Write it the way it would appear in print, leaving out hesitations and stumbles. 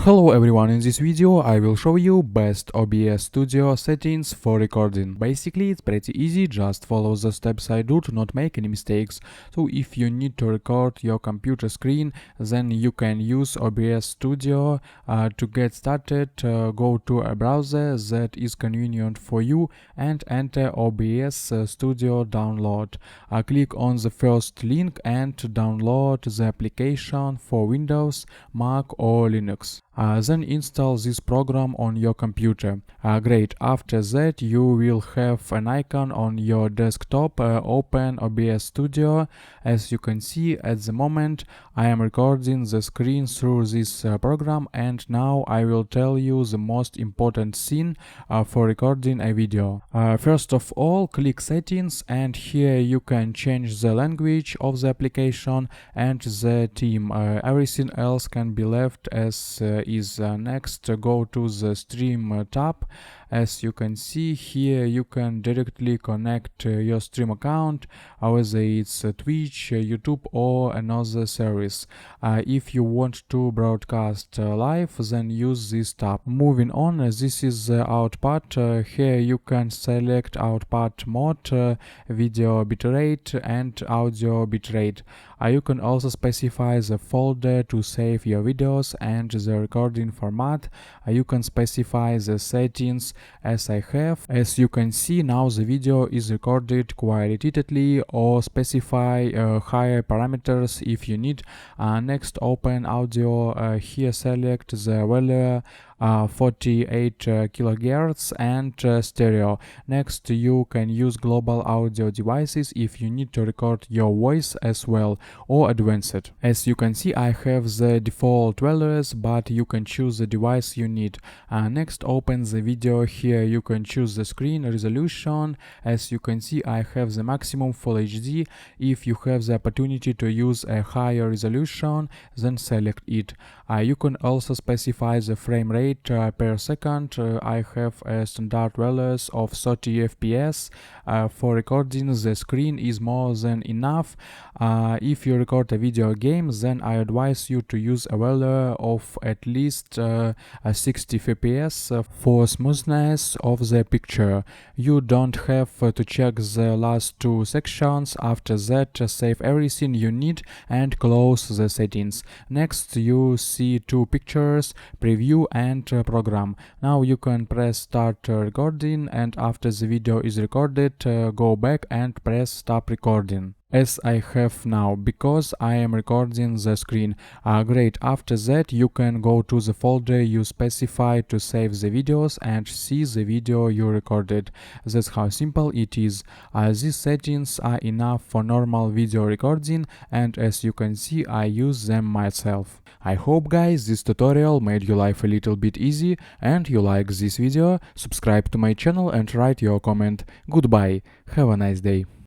Hello everyone, in this video I will show you best OBS Studio settings for recording. Basically it's pretty easy, just follow the steps I do to not make any mistakes. So if you need to record your computer screen, then you can use OBS Studio. To get started, go to a browser that is convenient for you and enter OBS Studio download. Click on the first link and download the application for Windows, Mac or Linux. Then install this program on your computer. Great, after that you will have an icon on your desktop. Open OBS Studio. As you can see at the moment I am recording the screen through this program, and now I will tell you the most important thing for recording a video. First of all, click settings, and here you can change the language of the application and the theme. Everything else can be left as is. Next, go to the stream tab. As you can see here, you can directly connect your stream account, whether it's Twitch, YouTube or another service. If you want to broadcast live, then use this tab. Moving on, this is the output. Here you can select output mode, video bitrate and audio bitrate. You can also specify the folder to save your videos and the recording format. You can specify the settings as I have. As you can see, now the video is recorded qualitatively, or specify higher parameters if you need. Next, open audio. Here select the value 48 kHz and stereo. Next, you can use global audio devices if you need to record your voice as well, or advanced. As you can see, I have the default values, but you can choose the device you need. Next, open the video. Here you can choose the screen resolution. As you can see, I have the maximum Full HD. If you have the opportunity to use a higher resolution, then select it. You can also specify the frame rate per second. I have standard values of 30 FPS. For recording, the screen is more than enough. If you record a video game, then I advise you to use a value of at least 60 FPS for smoothness of the picture. You don't have to check the last two sections. After that, save everything you need and close the settings. Next, you see two pictures, preview and program. Now you can press start recording, and after the video is recorded, go back and press stop recording, as I have now, because I am recording the screen. Great, after that you can go to the folder you specify to save the videos and see the video you recorded. That's how simple it is. These settings are enough for normal video recording, and as you can see I use them myself. I hope guys this tutorial made your life a little bit easy and you like this video. Subscribe to my channel and write your comment. Goodbye, have a nice day.